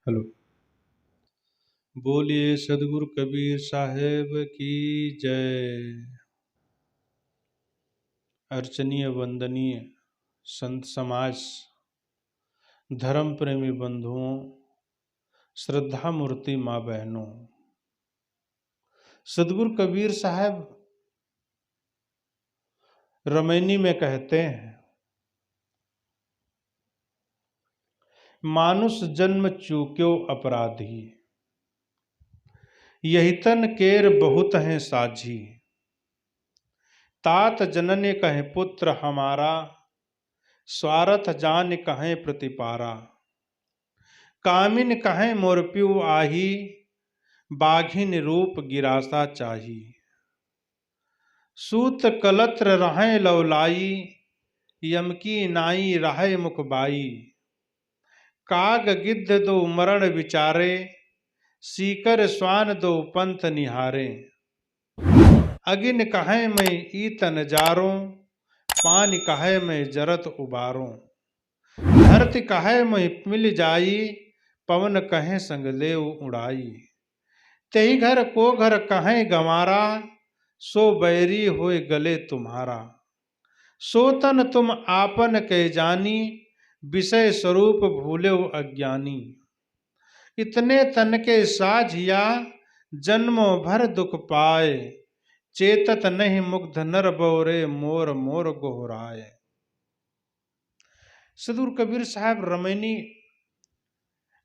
Hello. बोलिए सदगुरु कबीर साहेब की जय। अर्चनीय वंदनीय संत समाज, धर्म प्रेमी बंधुओं, श्रद्धा मूर्ति माँ बहनों, सदगुरु कबीर साहब रमैनी में कहते हैं, मानुष जन्म चूक्यो अपराधी, यही तन केर बहुत हैं साझी। तात जनन कहे पुत्र हमारा, स्वार्थ जान कहें प्रतिपारा। कामिन कहें मोर प्यू आही, बाघिन रूप गिरासा चाही। सूत कलत्र रहें लवलाई, यम की नाई रहे मुखबाई। काग गिद्ध दो मरण विचारे, सीकर स्वान दो पंथ निहारे। अगिन कहें मैं ईतन जारों, पानी कहे मैं जरत उबारों। धरती कहे मैं मिल जाई, पवन कहें संग ले उड़ाई। तेही घर को घर कहें गंवारा, सो बैरी होए गले तुम्हारा। सो तन तुम आपन के जानी, विषय स्वरूप भूले अज्ञानी। इतने तन के साझिया, जन्मों भर दुख पाए। चेतत नहीं मुग्ध नर बोरे, मोर मोर गोहराए। सदगुरु कबीर साहब रमैनी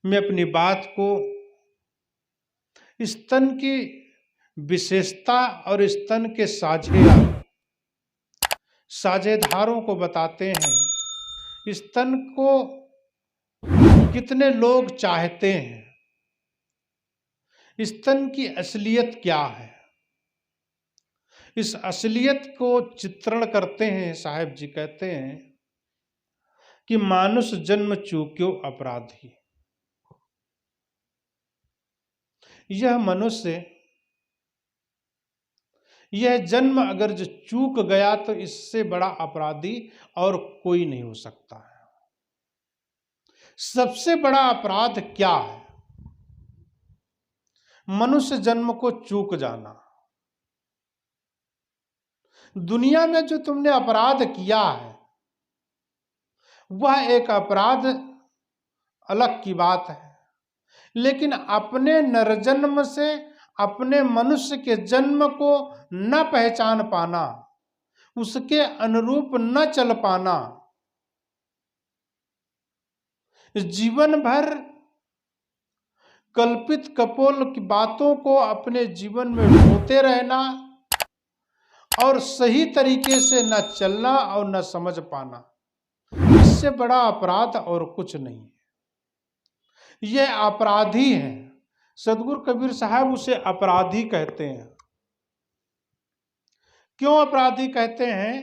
में अपनी बात को स्तन की विशेषता और स्तन के साझेदारों को बताते हैं। स्तन को कितने लोग चाहते हैं, स्तन की असलियत क्या है, इस असलियत को चित्रण करते हैं। साहेब जी कहते हैं कि मानुष जन्म चूक्यो अपराधी, यह मनुष्य, यह जन्म अगर जो चूक गया तो इससे बड़ा अपराधी और कोई नहीं हो सकता है। सबसे बड़ा अपराध क्या है? मनुष्य जन्म को चूक जाना। दुनिया में जो तुमने अपराध किया है वह एक अपराध अलग की बात है, लेकिन अपने नरजन्म से अपने मनुष्य के जन्म को न पहचान पाना, उसके अनुरूप न चल पाना, जीवन भर कल्पित कपोल की बातों को अपने जीवन में ढोते रहना और सही तरीके से न चलना और न समझ पाना, इससे बड़ा अपराध और कुछ नहीं है। यह अपराधी है। सदगुरु कबीर साहब उसे अपराधी कहते हैं। क्यों अपराधी कहते हैं?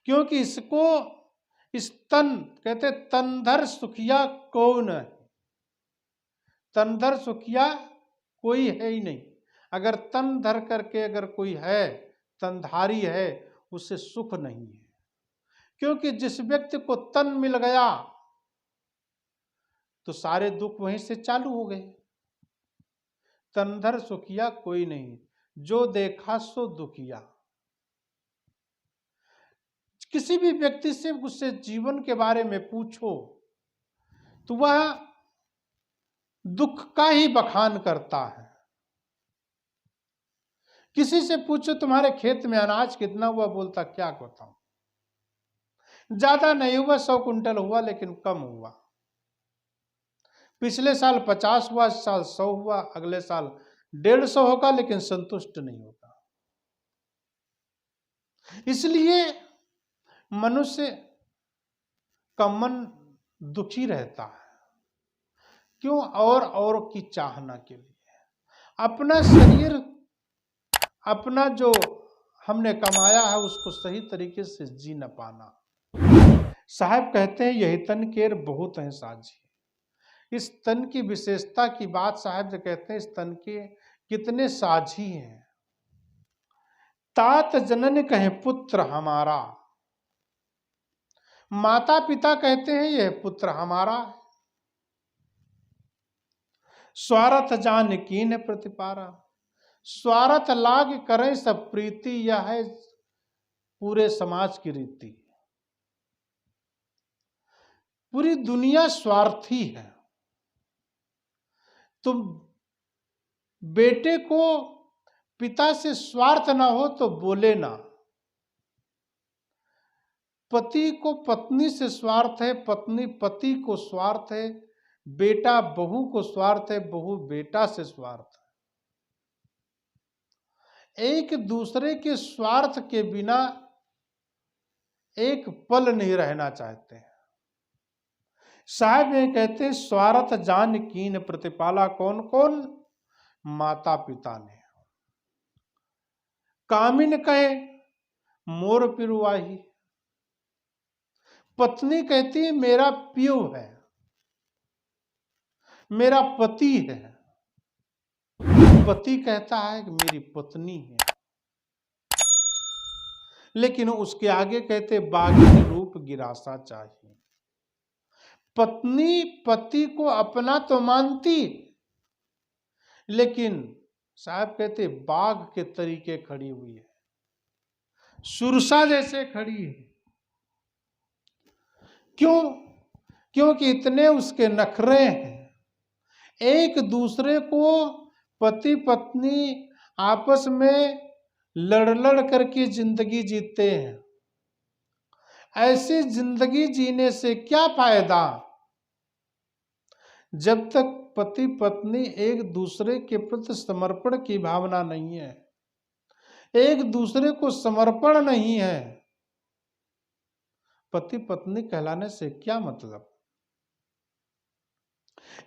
क्योंकि इसको स्तन कहते, तनधर सुखिया कौन है। तनधर सुखिया कोई है ही नहीं। अगर तन धर करके अगर कोई है, तनधारी है, उससे सुख नहीं है। क्योंकि जिस व्यक्ति को तन मिल गया तो सारे दुख वहीं से चालू हो गए। तनधर सुखिया कोई नहीं, जो देखा सो दुखिया। किसी भी व्यक्ति से उससे जीवन के बारे में पूछो तो वह दुख का ही बखान करता है। किसी से पूछो तुम्हारे खेत में अनाज कितना हुआ, बोलता क्या बताऊं, ज्यादा नहीं हुआ, 100 कुंटल हुआ, लेकिन कम हुआ। पिछले साल 50 हुआ, इस साल 100 हुआ, अगले साल 150 होगा, लेकिन संतुष्ट नहीं होगा। इसलिए मनुष्य का मन दुखी रहता है। क्यों? और की चाहना के लिए। अपना शरीर, अपना जो हमने कमाया है उसको सही तरीके से जी न पाना। साहब कहते हैं यही तन केर बहुत हैं साझी। इस तन की विशेषता की बात साहब जो कहते हैं, इस तन के कितने साझी हैं। तात जनन कहे पुत्र हमारा, माता पिता कहते हैं यह पुत्र हमारा है। स्वार्थ जान कीन प्रतिपारा। स्वार्थ लाग करें सब प्रीति, यह है पूरे समाज की रीति। पूरी दुनिया स्वार्थी है। तुम बेटे को पिता से स्वार्थ ना हो तो बोले ना। पति को पत्नी से स्वार्थ है, पत्नी पति को स्वार्थ है, बेटा बहू को स्वार्थ है, बहू बेटा से स्वार्थ है। एक दूसरे के स्वार्थ के बिना एक पल नहीं रहना चाहते हैं। साहब ये कहते हैं स्वार्थ जान कीन प्रतिपाला। कौन कौन? माता पिता ने। कामिन कहे मोर पिरुवाही। पत्नी कहती है मेरा पियो है, मेरा पति है। पति कहता है कि मेरी पत्नी है। लेकिन उसके आगे कहते बागी रूप गिरासा चाहिए। पत्नी पति को अपना तो मानती, लेकिन साहब कहते बाघ के तरीके खड़ी हुई है, सुरसा जैसे खड़ी है। क्यों? क्योंकि इतने उसके नखरे हैं। एक दूसरे को पति पत्नी आपस में लड़ करके जिंदगी जीते हैं। ऐसी जिंदगी जीने से क्या फायदा जब तक पति पत्नी एक दूसरे के प्रति समर्पण की भावना नहीं है, एक दूसरे को समर्पण नहीं है। पति पत्नी कहलाने से क्या मतलब?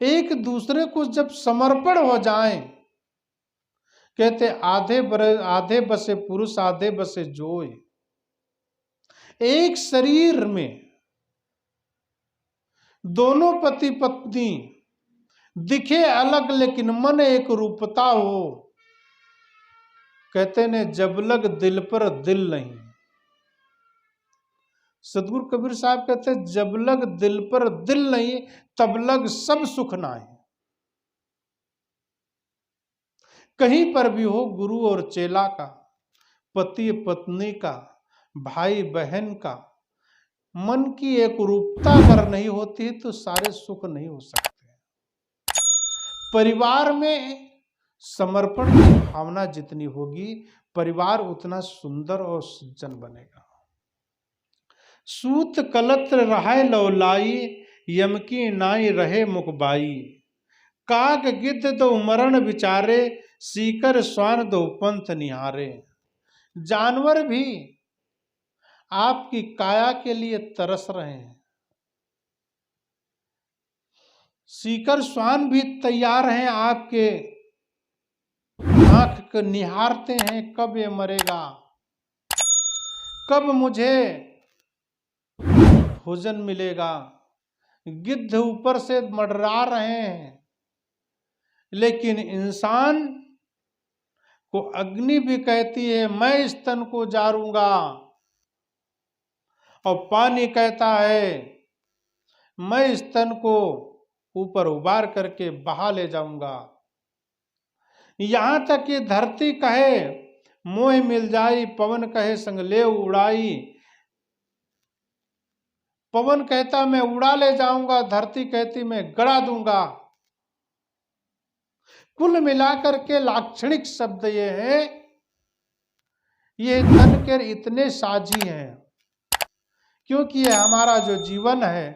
एक दूसरे को जब समर्पण हो जाए, कहते आधे बसे पुरुष आधे बसे जोय। एक शरीर में दोनों पति पत्नी दिखे अलग लेकिन मन एक रूपता हो। कहते ने जब लग दिल पर दिल नहीं। सदगुरु कबीर साहब कहते जब लग दिल पर दिल नहीं तब लग सब सुख ना है। कहीं पर भी हो गुरु और चेला का, पति पत्नी का, भाई बहन का मन की एक रूपता अगर नहीं होती तो सारे सुख नहीं हो सकते। परिवार में समर्पण की भावना जितनी होगी परिवार उतना सुंदर और सज्जन बनेगा। सूत कलत्र रहाय लौलाई, यम की नाई रहे मुखबाई। काग गिद्ध दो मरण विचारे, सीकर स्वान दो पंथ निहारे। जानवर भी आपकी काया के लिए तरस रहे हैं। सीकर स्वान भी तैयार हैं, आपके आंख को निहारते हैं कब ये मरेगा, कब मुझे भोजन मिलेगा। गिद्ध ऊपर से मंडरा रहे हैं, लेकिन इंसान को अग्नि भी कहती है मैं इस तन को जारूंगा, और पानी कहता है मैं इस तन को ऊपर उबार करके बहा ले जाऊंगा। यहां तक कि धरती कहे मोह मिल जाई, पवन कहे संग ले उड़ाई। पवन कहता मैं उड़ा ले जाऊंगा, धरती कहती मैं गड़ा दूंगा। कुल मिलाकर के लाक्षणिक शब्द ये है, ये तन के इतने साझी हैं, क्योंकि ये हमारा जो जीवन है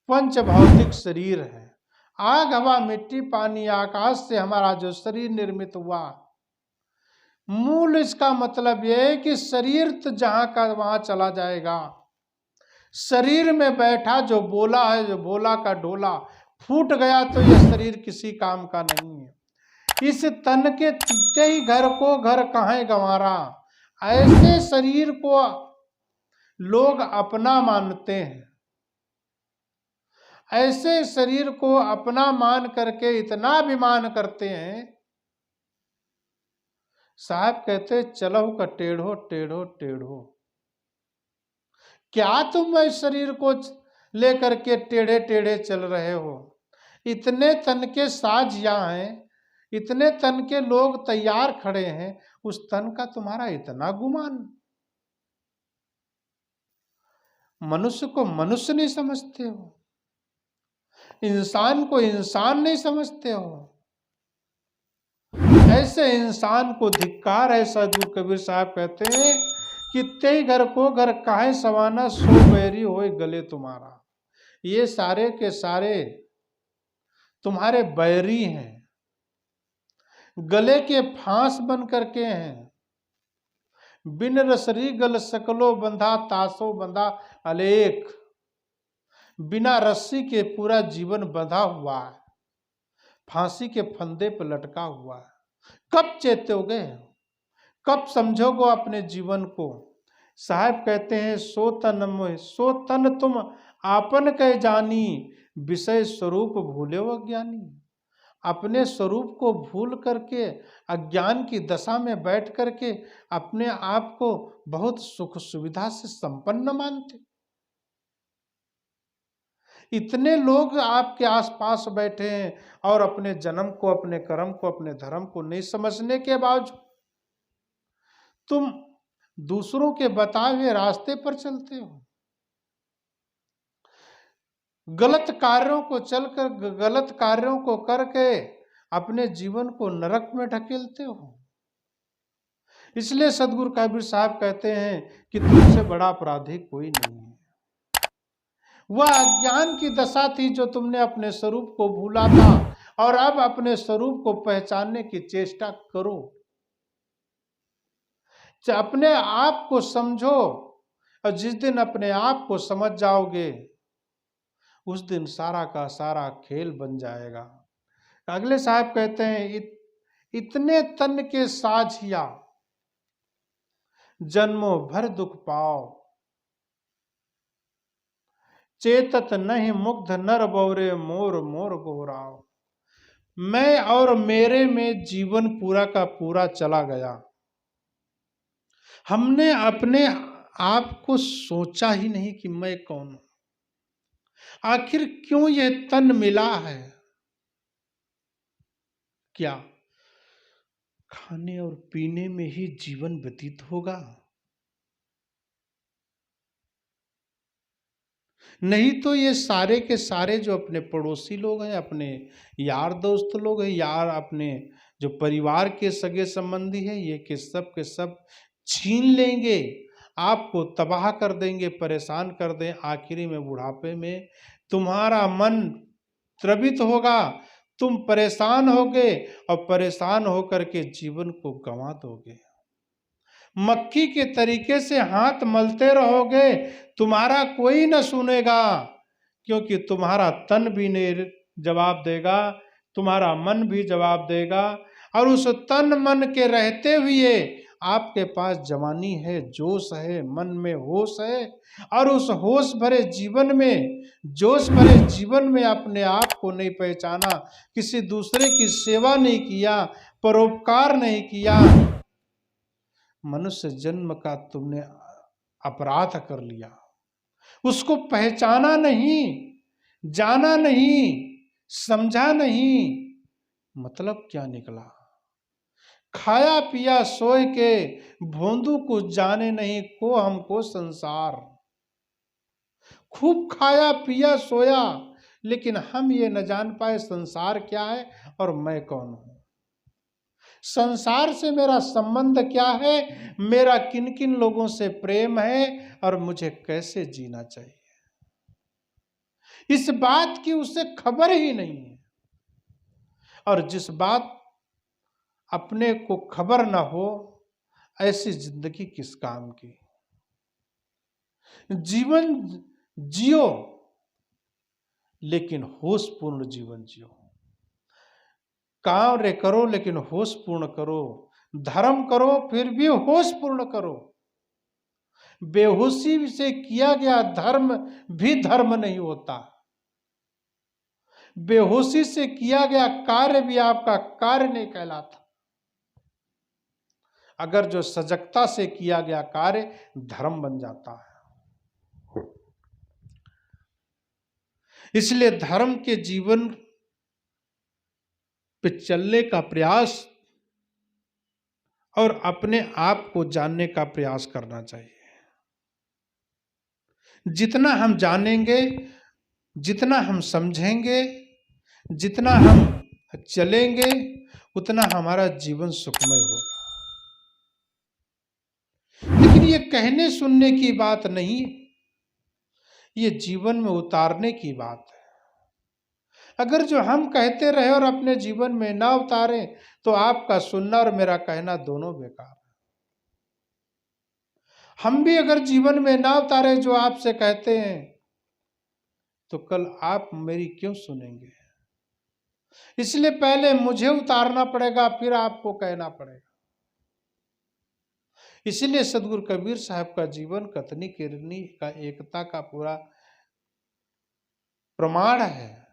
पंच भौतिक शरीर है। आग हवा मिट्टी पानी आकाश से हमारा जो शरीर निर्मित हुआ, मूल इसका मतलब यह है कि शरीर तो जहां का वहां चला जाएगा। शरीर में बैठा जो बोला है, जो बोला का डोला फूट गया तो यह शरीर किसी काम का नहीं है। इस तन के तीते ही घर को घर कहाँ गंवारा। ऐसे शरीर को लोग अपना मानते हैं, ऐसे शरीर को अपना मान करके इतना अभिमान करते हैं। साहब कहते चलो का टेढ़ो टेढ़ो टेढ़ो। क्या तुम इस शरीर को लेकर के टेढ़े टेढ़े चल रहे हो? इतने तन के साज यहाँ हैं, इतने तन के लोग तैयार खड़े हैं, उस तन का तुम्हारा इतना गुमान। मनुष्य को मनुष्य नहीं समझते हो, इंसान को इंसान नहीं समझते हो। ऐसे इंसान को धिक्कार है। सदगुरु कबीर साहब कहते हैं कि ते घर को घर काहे सवाना, सो बैरी होए गले तुम्हारा। ये सारे के सारे तुम्हारे बैरी हैं, गले के फांस बन करके हैं। बिन रसरी गल सकलो बंधा, तासो बंधा अलेख। बिना रस्सी के पूरा जीवन बंधा हुआ है, फांसी के फंदे पर लटका हुआ है। कब चेतोगे, कब समझोगे अपने जीवन को। साहब कहते हैं सो तन मोह, सो तन तुम आपन कह जानी, विषय स्वरूप भूले वो ज्ञानी। अपने स्वरूप को भूल करके अज्ञान की दशा में बैठ करके अपने आप को बहुत सुख सुविधा से संपन्न मानते। इतने लोग आपके आसपास बैठे हैं और अपने जन्म को, अपने कर्म को, अपने धर्म को नहीं समझने के बावजूद तुम दूसरों के बताए हुए रास्ते पर चलते हो। गलत कार्यों को चलकर, गलत कार्यों को करके अपने जीवन को नरक में ढकेलते हो। इसलिए सदगुरु कबीर साहब कहते हैं कि तुमसे बड़ा अपराधी कोई नहीं है। वह अज्ञान की दशा थी जो तुमने अपने स्वरूप को भूला था, और अब अपने स्वरूप को पहचानने की चेष्टा करो। अपने आप को समझो, और जिस दिन अपने आप को समझ जाओगे उस दिन सारा का सारा खेल बन जाएगा। अगले साहब कहते हैं इतने तन के साझिया, जन्मों भर दुख पाओ। चेतत नहीं मुग्ध नर बौरे, मोर मोर गोराओ। मैं और मेरे में जीवन पूरा का पूरा चला गया। हमने अपने आप को सोचा ही नहीं कि मैं कौन हूं, आखिर क्यों यह तन मिला है। क्या खाने और पीने में ही जीवन व्यतीत होगा? नहीं तो ये सारे के सारे जो अपने पड़ोसी लोग हैं, अपने यार दोस्त लोग हैं, यार अपने जो परिवार के सगे संबंधी हैं, ये के सब छीन लेंगे, आपको तबाह कर देंगे, परेशान कर दें। आखिरी में बुढ़ापे में तुम्हारा मन त्रवित होगा, तुम परेशान होगे, और परेशान होकर के जीवन को गंवा दोगे। मक्खी के तरीके से हाथ मलते रहोगे, तुम्हारा कोई न सुनेगा, क्योंकि तुम्हारा तन भी नहीं जवाब देगा, तुम्हारा मन भी जवाब देगा। और उस तन मन के रहते हुए आपके पास जवानी है, जोश है, मन में होश है, और उस होश भरे जीवन में, जोश भरे जीवन में अपने आप को नहीं पहचाना, किसी दूसरे की सेवा नहीं किया, परोपकार नहीं किया। मनुष्य जन्म का तुमने अपराध कर लिया, उसको पहचाना नहीं, जाना नहीं, समझा नहीं। मतलब क्या निकला? खाया पिया सोए के, भोंदू को जाने नहीं को हमको संसार। खूब खाया पिया सोया, लेकिन हम ये न जान पाए संसार क्या है और मैं कौन हूं। संसार से मेरा संबंध क्या है, मेरा किन किन लोगों से प्रेम है, और मुझे कैसे जीना चाहिए, इस बात की उसे खबर ही नहीं है। और जिस बात अपने को खबर ना हो, ऐसी जिंदगी किस काम की। जीवन जियो, लेकिन होशपूर्ण जीवन जियो। कार्य करो लेकिन होशपूर्ण करो, धर्म करो फिर भी होशपूर्ण करो। बेहोशी से किया गया धर्म भी धर्म नहीं होता, बेहोशी से किया गया कार्य भी आपका कार्य नहीं कहलाता। अगर जो सजगता से किया गया कार्य धर्म बन जाता है। इसलिए धर्म के जीवन पे चलने का प्रयास और अपने आप को जानने का प्रयास करना चाहिए। जितना हम जानेंगे, जितना हम समझेंगे, जितना हम चलेंगे, उतना हमारा जीवन सुखमय होगा। लेकिन ये कहने सुनने की बात नहीं, ये जीवन में उतारने की बात है। अगर जो हम कहते रहे और अपने जीवन में ना उतारें, तो आपका सुनना और मेरा कहना दोनों बेकार है। हम भी अगर जीवन में ना उतारे जो आपसे कहते हैं, तो कल आप मेरी क्यों सुनेंगे? इसलिए पहले मुझे उतारना पड़ेगा, फिर आपको कहना पड़ेगा। इसलिए सदगुरु कबीर साहब का जीवन कथनी कीर्तनी का एकता का पूरा प्रमाण है,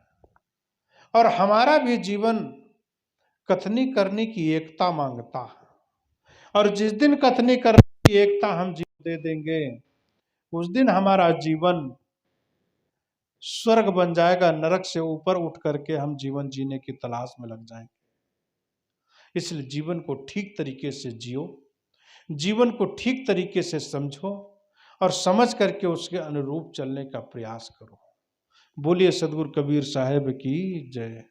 और हमारा भी जीवन कथनी करने की एकता मांगता है। और जिस दिन कथनी करने की एकता हम जीवन दे देंगे, उस दिन हमारा जीवन स्वर्ग बन जाएगा। नरक से ऊपर उठ करके हम जीवन जीने की तलाश में लग जाएंगे। इसलिए जीवन को ठीक तरीके से जियो, जीवन को ठीक तरीके से समझो और समझ करके उसके अनुरूप चलने का प्रयास करो। बोलिए सदगुरु कबीर साहब की जय।